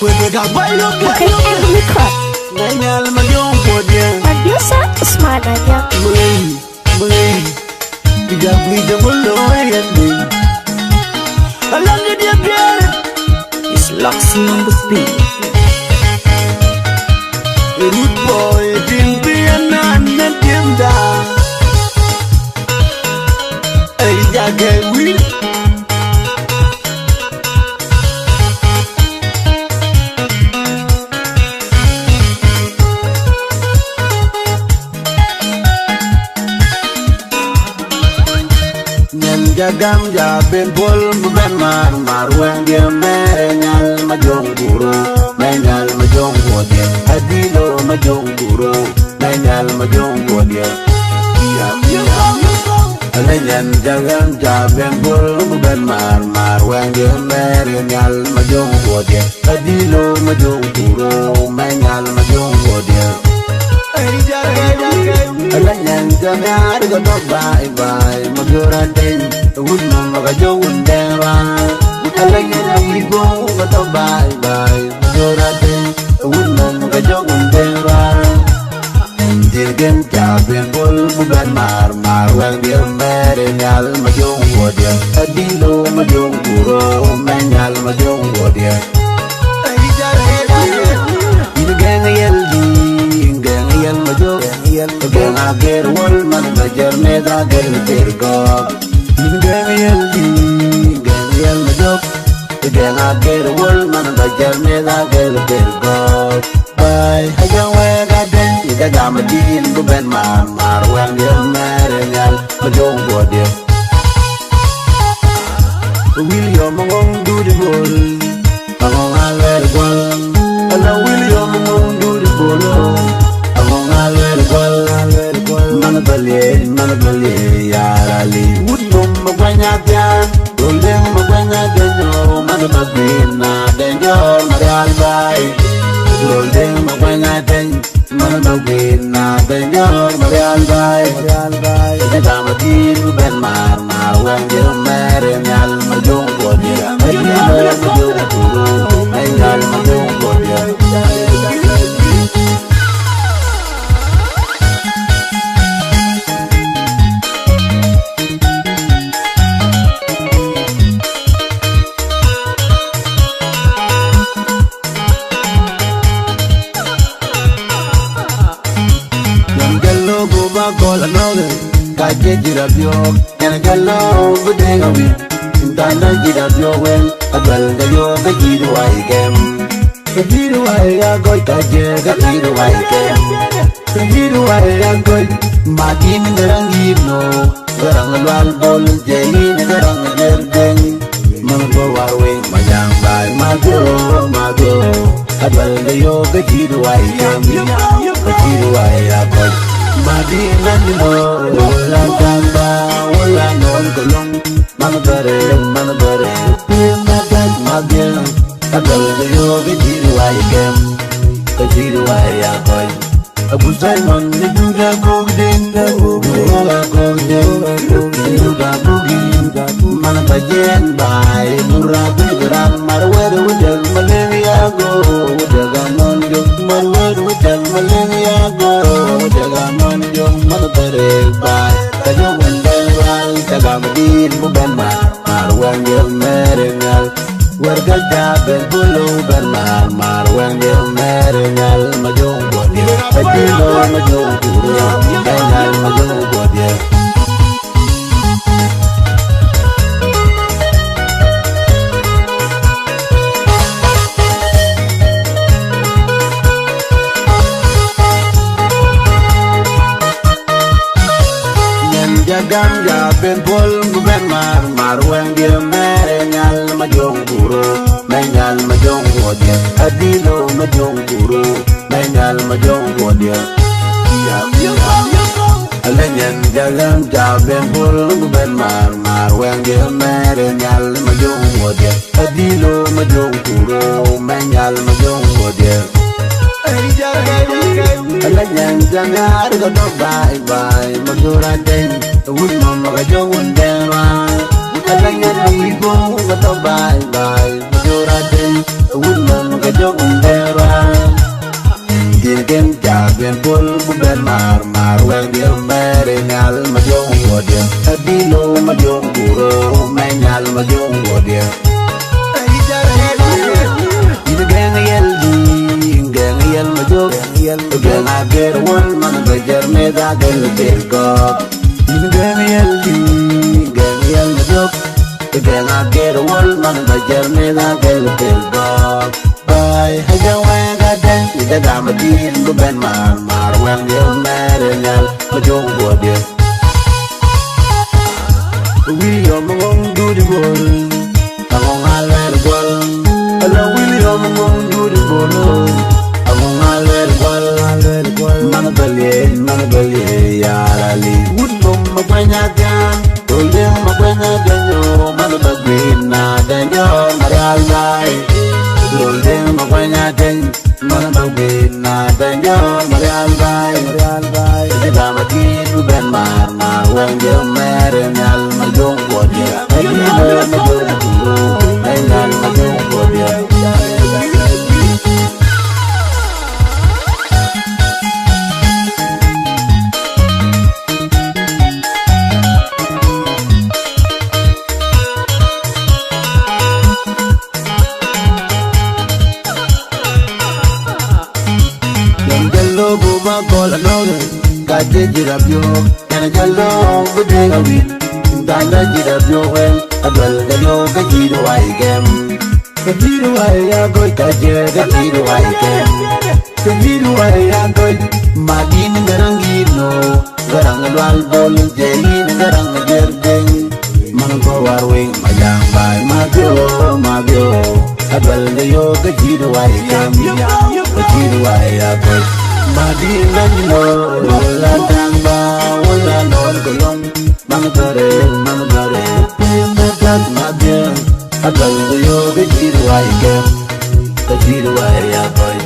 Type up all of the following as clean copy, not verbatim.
Pakai Mikot. Producer Usman aja. It's Luxy on the beat. Rude boy, pimpinan na tienda. Ay jaga win. Jagam jaben bol ben mar weng dia menyal majong buru menyal majong bodie adilo majong buru menyal majong bodie alenyan jagam jaben bol ben mar weng dia menyal majong bodie adilo majong buru menyal majong bodie alenyan jamar go bye bye maguratin would mama go undera alenyan ibo go bye bye maguratin would mama go undera dirgen jaben bol bugan mar wang dia menyal majong wodia adilo majong buro menyal majong wodia Gang ager wol man bajar meda ger tergok gang yel majok gang ager wol man bajar meda ger tergok bay hajang we gaden ida gamadin bu ben mar wan yer merenyal majong bodie William ngong du de bol ngong alwer gol ala William ngong du de bol mana bali yarali woodum magwanya tian golden magwanya denyo mana magwina denyo marial bay golden magwanya den mana magwina denyo marial bay kita mati ben mar wang je mere nyal majong bodia ayal majong turu ayal majong bodia Gola noge kaje jirabyo en gallo budega wi tanda jirabyo wen abal da yo ga jiru ai gem jiru ai ga goy kaje ga jiru ai gem jiru ai ga goy matin garangi no garang lwal bol jein garang nerden mango warwe majang bai mago abal da yo ga jiru ai gem jiru ai ga goy Madina no, wala gamba, wala non golong, mana bare, pimagat magel, agal yo bijiru ay kem, bijiru ay akoy. Abu Simon ni duda gogden, duda gogin, mana bajen bay, murabi gram, marwer wujal malaria go, wujaga monjok, marwer wujal malaria go, wujaga monjok, mana bare bay, kajo wendel, tagamadin buban marwang yel merengal, warga jaben bulu bermar, marwang yel merengal, majong bodia, ajilo majong buru, bengal majong bodia. Jagam jaben bol ben mar wang dia menyal majong buru menyal majong bodia adilo majong buru menyal majong bodia alenyan jagam jaben bol ben mar wang dia menyal majong bodia adilo majong buru menyal majong bodia alenyan jangar go bye bye maguraten would mama go undera alenyan ibo go bye bye maguraten would mama go jong go dia ina gang yel di gang yel ma jog gang ager wal man bajar me da gel del go ina gang yel di gang yel ma jog gang ager wal man bajar me da gel del go bay haja wa ga den ida ga ma din go ben mar wen yo mere nyal ma jong go dia William ngong du di bol ngong aler gol ala William ngong du di bol ngong aler gol man bali ya rali wudum magwanya gan dolem magwanya ganyo man bagwin na danyo marial dai dolem magwanya den man bagwin na danyo marial dai kita mati ben mar wang yo mere nyal ma jong go dia ai ni ma jong go ai nyal ma jong go dia yang jallo bu ma gol no kaje jirabyo yana jallo bude gawi danda jirabyo wen adwal gayo gajido wai gem gajido wai ya goy kaje gajido wai gem gajido wai ya goy madin garangino garang lwal bol jelin garang jerdeng man ko warwing majang bai magyo adwal gayo gajido wai gem gajido wai ya goy Madinganyo ladang ba wala non golong mangare pembetat mabya agal yo bejiru aike bejiru ay boy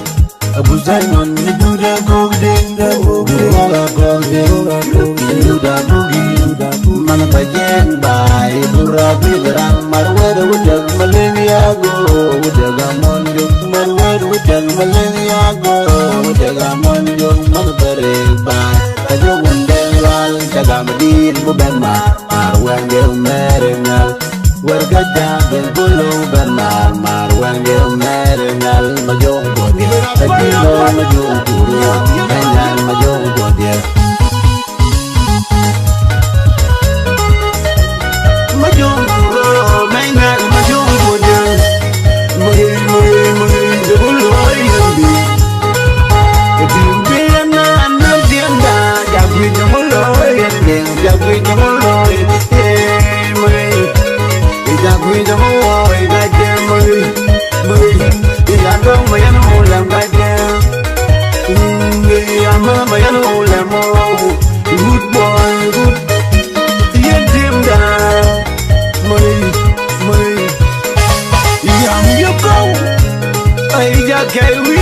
abu zaimon ni duda gogdeng duda bugi man bajeng bay burabi garang marwar wujag maleniago wujagamon juk marwar wujag maleniago wujagamon juk man bare bay ajo wundeng wal jagamadin buben marwan gel merengal warga ben bulu ben marwan gel merengal majong bodie ajilo majong kuru engal majong bodie majong kuru engal majong bodie muy jebulu ayambi edimbiana andianda jagwi jumulo jagwi jumulo Jagui jamu oi gaje mui iyandong mayan ulam gaje iyama mayan ulam good boy good yedim da mui iyam yoko ai jagai wi